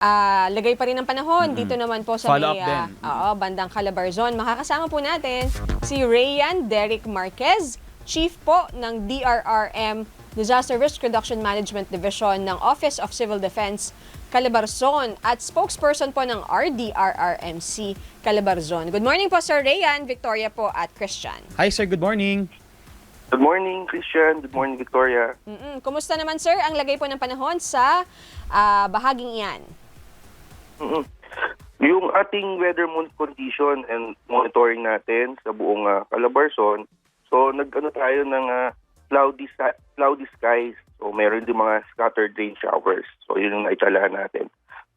Lagay pa rin ng panahon dito naman po sa Follow may up din. bandang Calabarzon. Makakasama po natin si Rayan Derek Marquez, Chief po ng DRRM Disaster Risk Reduction Management Division ng Office of Civil Defense Calabarzon at spokesperson po ng RDRRMC Calabarzon. Good morning po Sir Rayan, Victoria po at Christian. Hi sir, good morning. Good morning, Christian. Good morning, Victoria. Kumusta naman sir ang lagay po ng panahon sa bahaging iyan? Yung ating weather condition and monitoring natin sa buong Calabarzon, so nag-ano tayo ng cloudy skies. So meron din mga scattered rain showers. So yun yung naitsalahan natin.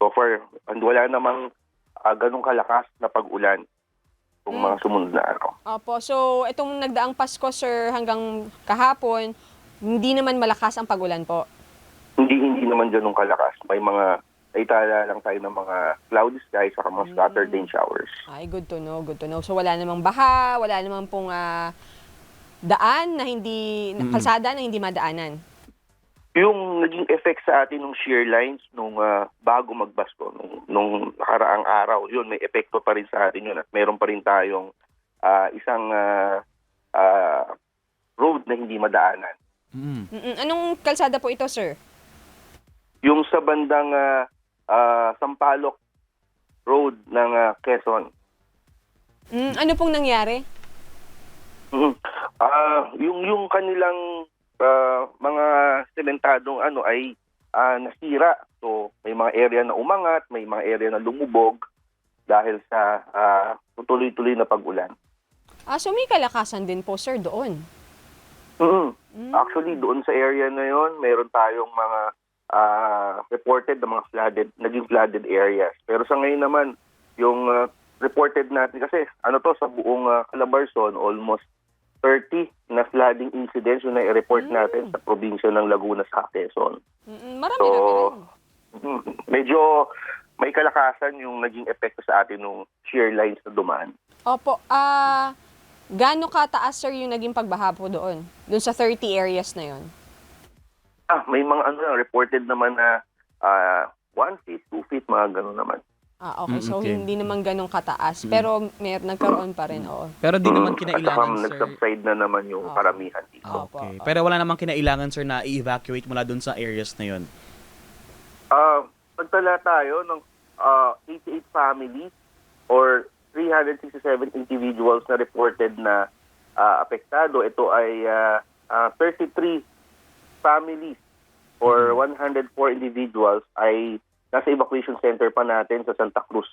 So far, wala namang ganong kalakas na pag-ulan kung mga sumunod na araw. Opo, so itong nagdaang Pasko sir hanggang kahapon, hindi naman malakas ang pag-ulan po? Hindi naman ganong kalakas. May mga naitala lang tayo ng mga cloudy skies at mga scattered rain showers. Ay, good to know, good to know. So wala namang baha, wala namang pong daan na hindi, kalsada na hindi madaanan. Yung naging effect sa atin ng shear lines nung bago magbasko, nung nakaraang araw, yun, may epekto pa rin sa atin yun at meron pa rin tayong isang road na hindi madaanan. Anong kalsada po ito, sir? Yung sa bandang Sampaloc Road ng Quezon. Ano pong nangyari? Yung kanilang mga sementadong ay nasira. So may mga area na umangat, may mga area na lumubog dahil sa tuloy-tuloy na pag-ulan. So may kalakasan din po, sir, doon? Actually, doon sa area na yon, meron tayong mga reported na mga naging flooded areas. Pero sa ngayon naman, yung reported natin, kasi sa buong Calabarzon, almost 30 na flooding incidents yung na-report natin sa probinsya ng Laguna sa Quezon. Marami na rin. Medyo may kalakasan yung naging epekto sa atin ng shear lines na dumaan. Opo, gaano kataas, sir, yung naging pagbaha po doon? Doon sa 30 areas na yon? May mga reported naman na 1 feet, 2 feet, mga gano'n naman. Okay. So Okay. hindi naman ganun kataas. Pero nagkaroon pa rin, oo. Pero di naman At kinailangan saka sir. nag-subside na naman yung paramihan dito. Opo. Okay. Pero wala namang kinailangan sir na i-evacuate mula dun sa areas na yon. Pagtala tayo ng 88 families or 367 individuals na reported na apektado. Ito ay 33 families or 104 individuals ay nasa evacuation center pa natin sa Santa Cruz.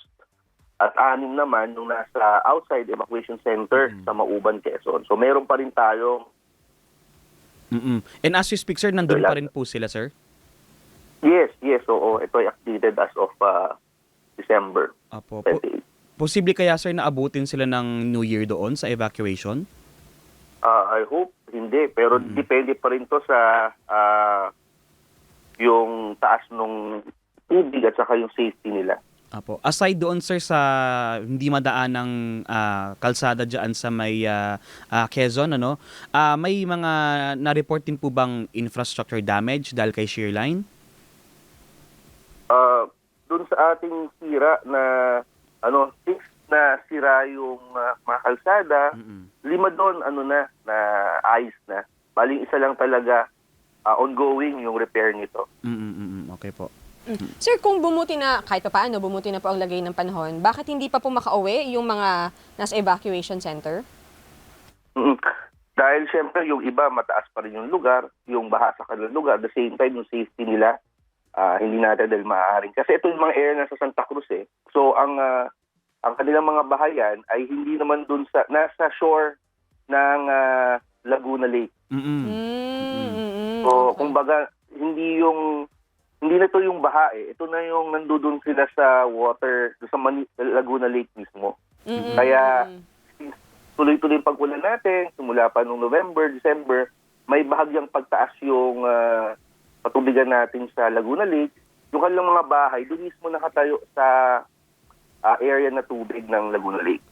At 6 naman yung nasa outside evacuation center sa Mauban, Quezon. So meron pa rin tayong And as you speak sir, nandun pa rin po sila sir? Yes, oo. Ito ay updated as of December Apo. 28. Posible kaya sir na abutin sila ng New Year doon sa evacuation? I hope hindi, pero depende pa rin to sa yung taas ng tubig at saka yung safety nila. Apo. Aside doon sir sa hindi madaan ng kalsada diyan sa may Quezon, may mga na-report din po bang infrastructure damage dahil kay shear line? Doon sa ating sira na 6 na sira yung mga kalsada, 5 doon na ayos na. Baling isa lang talaga ongoing yung repair nito. Okay po. Sir, kung bumuti na, kahit pa paano, bumuti na po ang lagay ng panahon, bakit hindi pa po makauwi yung mga nasa evacuation center? Dahil syempre yung iba mataas pa rin yung lugar, yung baha sa kanilang lugar, at the same time yung safety nila hindi natin dahil maaaring. Kasi ito yung mga area nasa Santa Cruz eh. So ang kanilang mga bahayan ay hindi naman dun sa nasa shore ng Laguna Lake. So kumbaga hindi na to yung baha eh. Ito na yung nandudun sila sa water sa Laguna Lake mismo. Kaya tuloy-tuloy pag-ulan natin, simula pa noong November, December, may bahagyang pagtaas yung patubigan natin sa Laguna Lake. Yung kanilang mga bahay, doon mismo nakatayo sa area na tubig ng Laguna Lake.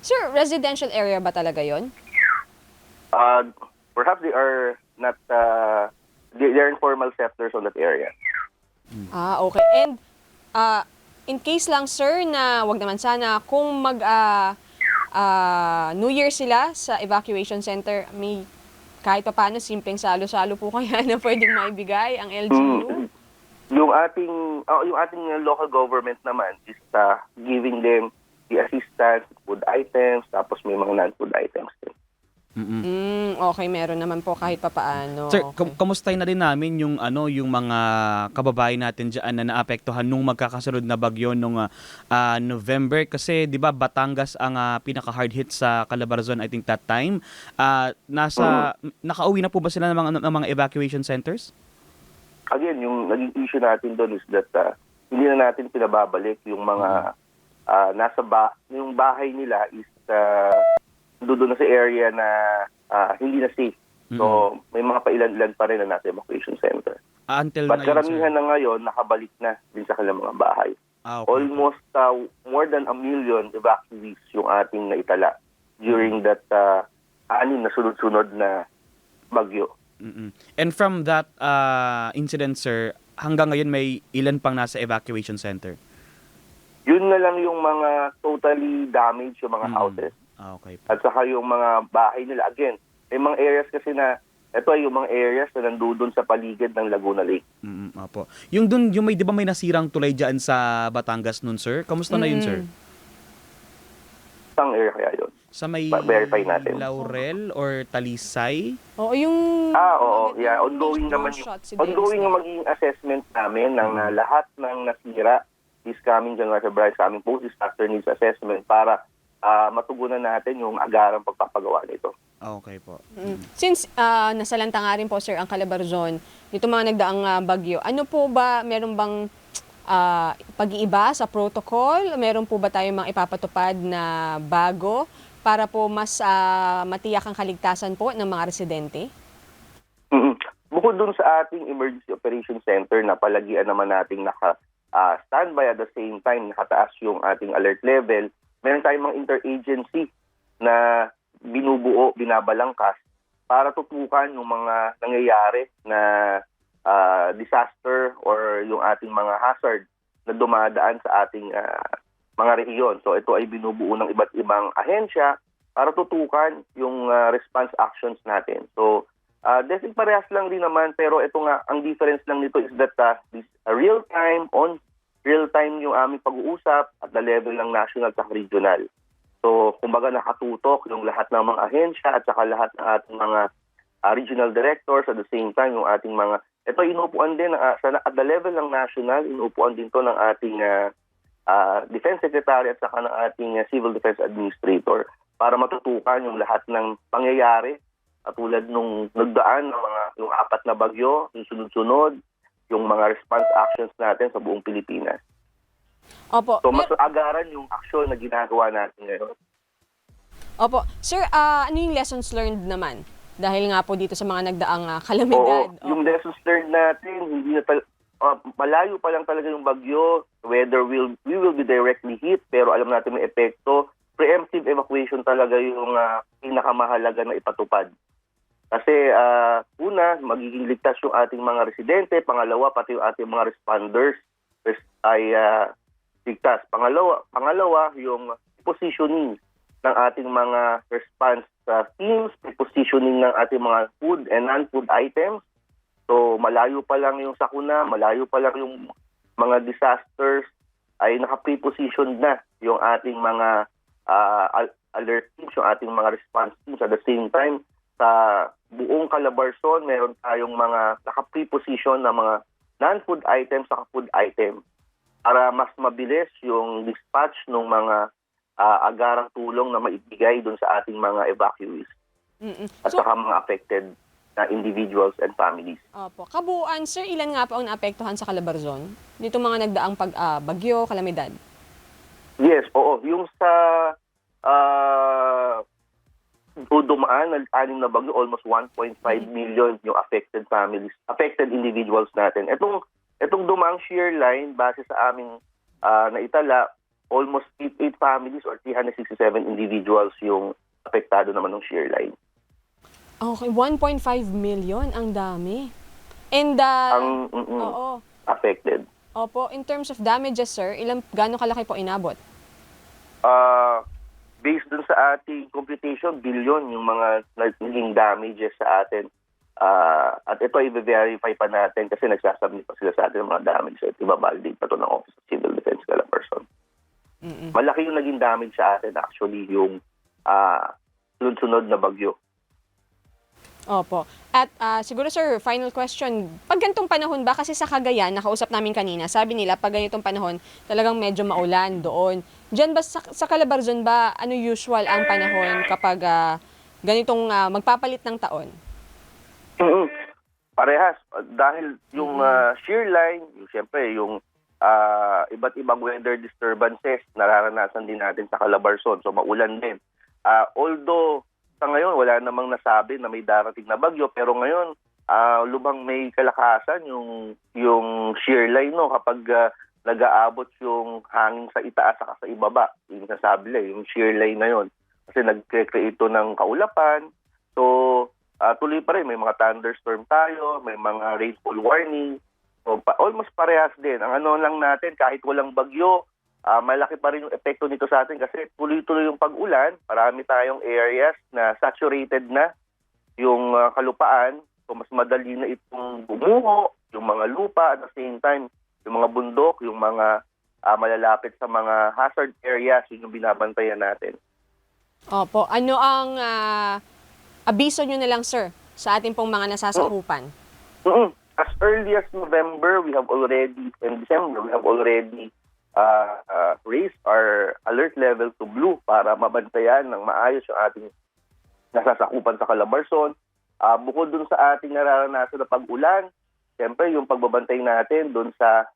Sir, residential area ba talaga yon? Perhaps they are not, they're informal settlers on that area. Okay. And In case lang, sir, na wag naman sana, kung New Year sila sa evacuation center, may kahit pa paano, simpleng salo-salo po kaya na pwedeng maibigay ang LGU? Yung ating local government naman is giving them the assistance, food items, tapos may mga non-food items din. Okay, meron naman po kahit pa paano. Sir, Okay. kamustahin na rin namin yung yung mga kababayan natin diyan na naapektuhan nung magkakasunod na bagyo nung November kasi 'di ba Batangas ang pinaka hard hit sa Calabarzon I think that time. Nakauwi na po ba sila ng mga evacuation centers? Again, yung naging issue natin doon is that hindi na natin pinababalik yung mga yung bahay nila is doon na sa area na hindi na safe. So, may mga pailan-ilan pa rin na nasa evacuation center. Until But ngayon, karamihan sir. na ngayon, nakabalik na din sa kanilang mga bahay. Okay. Almost more than 1 million evacuees yung ating naitala during that 6 na sunod-sunod na bagyo. And from that incident, sir, hanggang ngayon may ilan pang nasa evacuation center? Yun na lang yung mga totally damaged, yung mga houses. Okay. At saka yung mga bahay nila. Again, may mga areas kasi na, ito ay yung mga areas na nandoon sa paligid ng Laguna Lake. Opo. Yung di ba may nasirang tulay dyan sa Batangas nun, sir? Kamusta na yun, sir? Saan area kaya yun? Sa may Verify natin. Laurel or Talisay? Oo, yung... Oo. Yeah. Ongoing naman yung magiging assessment namin ng lahat ng nasira this coming January, February sa aming post-disaster needs assessment para matugunan natin yung agarang pagpapagawa nito. Okay po. Since nasalanta nga rin po, sir, ang Calabarzon, dito mga nagdaang bagyo, ano po ba, meron bang pag-iiba sa protocol? Meron po ba tayong mga ipapatupad na bago para po mas matiyak ang kaligtasan po ng mga residente? Bukod dun sa ating Emergency Operations Center na palagian naman nating standby at the same time nakataas yung ating alert level, meron tayong mga interagency na binabalangkas para tutukan yung mga nangyayari na disaster or yung ating mga hazard na dumadaan sa ating mga rehiyon. So ito ay binubuo ng iba't ibang ahensya para tutukan yung response actions natin. So definitely parehas lang din naman, pero ito nga, ang difference lang nito is that this real time yung aming pag-uusap at the level ng national at regional. So, kumbaga nakatutok yung lahat ng mga ahensya at saka lahat ng ating mga regional directors at the same time yung ating mga... Ito inuupuan din at the level ng national, inuupuan din to ng ating Defense Secretary at saka ng ating Civil Defense Administrator para matutukan yung lahat ng pangyayari katulad nung nagdaan ng yung 4 na bagyo, yung sunod-sunod, yung mga response actions natin sa buong Pilipinas. Opo. So, mas agaran yung aksyon na ginagawa natin ngayon. Opo. Sir, ano yung lessons learned naman? Dahil nga po dito sa mga nagdaang kalamidad. Oo, yung lessons learned natin, hindi na malayo pa lang talaga yung bagyo, whether we will be directly hit, pero alam natin may epekto. Preemptive evacuation talaga yung pinakamahalaga na ipatupad. Kasi una, magiging ligtas yung ating mga residente. Pangalawa, pati yung ating mga responders ay ligtas. Pangalawa, yung positioning ng ating mga response teams, positioning ng ating mga food and non-food items. So malayo pa lang yung sakuna, malayo pa lang yung mga disasters, ay naka-pre-positioned na yung ating mga alert teams, yung ating mga response teams. At the same time, sa buong Calabarzon, meron tayong mga naka-pre-position na mga non-food items sa food item para mas mabilis yung dispatch ng mga agarang tulong na maibigay dun sa ating mga evacuees at saka mga affected na individuals and families. Opo. Kabuuan, sir, ilan nga po ang naapektuhan sa Calabarzon? Dito mga nagdaang bagyo, kalamidad? Yes, oo. Yung sa dumaan ng 6 na bagyo, almost 1.5 million yung affected families, affected individuals natin. Itong dumaang shear line, base sa aming naitala, almost 88 families or 367 individuals yung apektado naman ng shear line. Okay, 1.5 million, ang dami. And, oo. Affected. Opo, in terms of damages, sir, gaano kalaki po inabot? Based dun sa ating computation, billion yung mga naging damages sa atin. At ito i-verify pa natin kasi nagsasubmit pa sila sa atin ng mga damage at ibabalidate pa ito ng Office of Civil Defense Calabarzon. Malaki yung naging damage sa atin actually yung sunod-sunod na bagyo. Opo. At siguro sir, final question. Pag ganitong panahon ba, kasi sa Cagayan, nakausap namin kanina, sabi nila pag ganitong panahon, talagang medyo maulan doon. Diyan ba sa Calabarzon ba, ano usual ang panahon kapag ganitong magpapalit ng taon? Parehas. Dahil yung shear line, siyempre yung iba't ibang weather disturbances, nararanasan din natin sa Calabarzon. So maulan din. Although sa ngayon wala namang nasabi na may darating na bagyo, pero ngayon lubang may kalakasan yung shear line, no, kapag nag-aabot yung hangin sa itaas at sa ibaba. Yung nasabi nila, yung shear line na yon. Kasi nag-create ito ng kaulapan. So tuloy pa rin, may mga thunderstorm tayo, may mga rainfall warning. So, almost parehas din. Ang ano lang natin, kahit walang bagyo, malaki pa rin yung epekto nito sa atin kasi tuloy-tuloy yung pag-ulan. Marami tayong areas na saturated na yung kalupaan. So mas madali na itong bumuho, yung mga lupa, at the same time, yung mga bundok, yung mga malalapit sa mga hazard areas, yun yung binabantayan natin. Opo. Ano ang abiso nyo na lang, sir, sa ating pong mga nasasakupan? As early as November, and December, we have already raised our alert level to blue para mabantayan ng maayos yung ating nasasakupan sa Calabarzon. Bukod dun sa ating nararanasan na pag-ulan, siyempre yung pagbabantay natin dun sa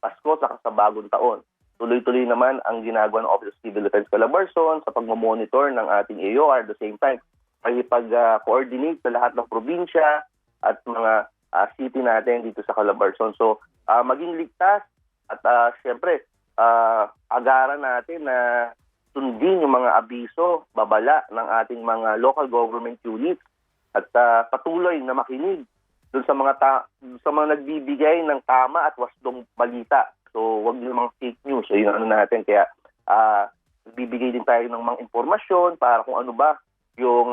Pasko at sa Bagong Taon. Tuloy-tuloy naman ang ginagawa ng Office of Civil Defense Calabarzon sa pagmamonitor ng ating AOR. At the same time, pag-coordinate sa lahat ng probinsya at mga city natin dito sa Calabarzon. So, maging ligtas at siyempre, agaran natin na sundin yung mga abiso, babala ng ating mga local government units at patuloy na makinig dun sa mga nagbibigay ng tama at wasdong balita. So, wag yung mga fake news. So, yun ano natin. Kaya, nagbibigay din tayo ng mga informasyon para kung ano ba yung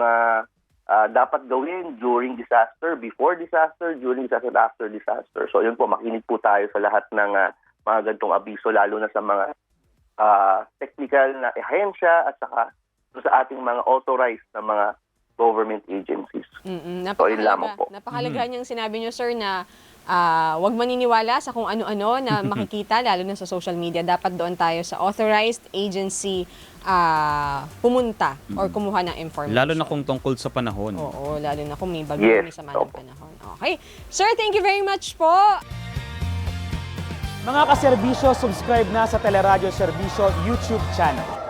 dapat gawin during disaster, before disaster, during disaster, after disaster. So yun po, makinig po tayo sa lahat ng mga ganitong abiso, lalo na sa mga technical na ahensya at saka sa ating mga authorized na mga government agencies. So yun lamang po. Napakalaga niyang sinabi niyo, sir, na wag maniniwala sa kung ano-ano na makikita, lalo na sa social media. Dapat doon tayo sa authorized agency pumunta or kumuha ng information. Lalo na kung tungkol sa panahon. Oo, lalo na kung may bagyo, Yes. may sama ng panahon. Okay. Sir, thank you very much po. Mga kaserbisyo, subscribe na sa Teleradyo Serbisyo YouTube channel.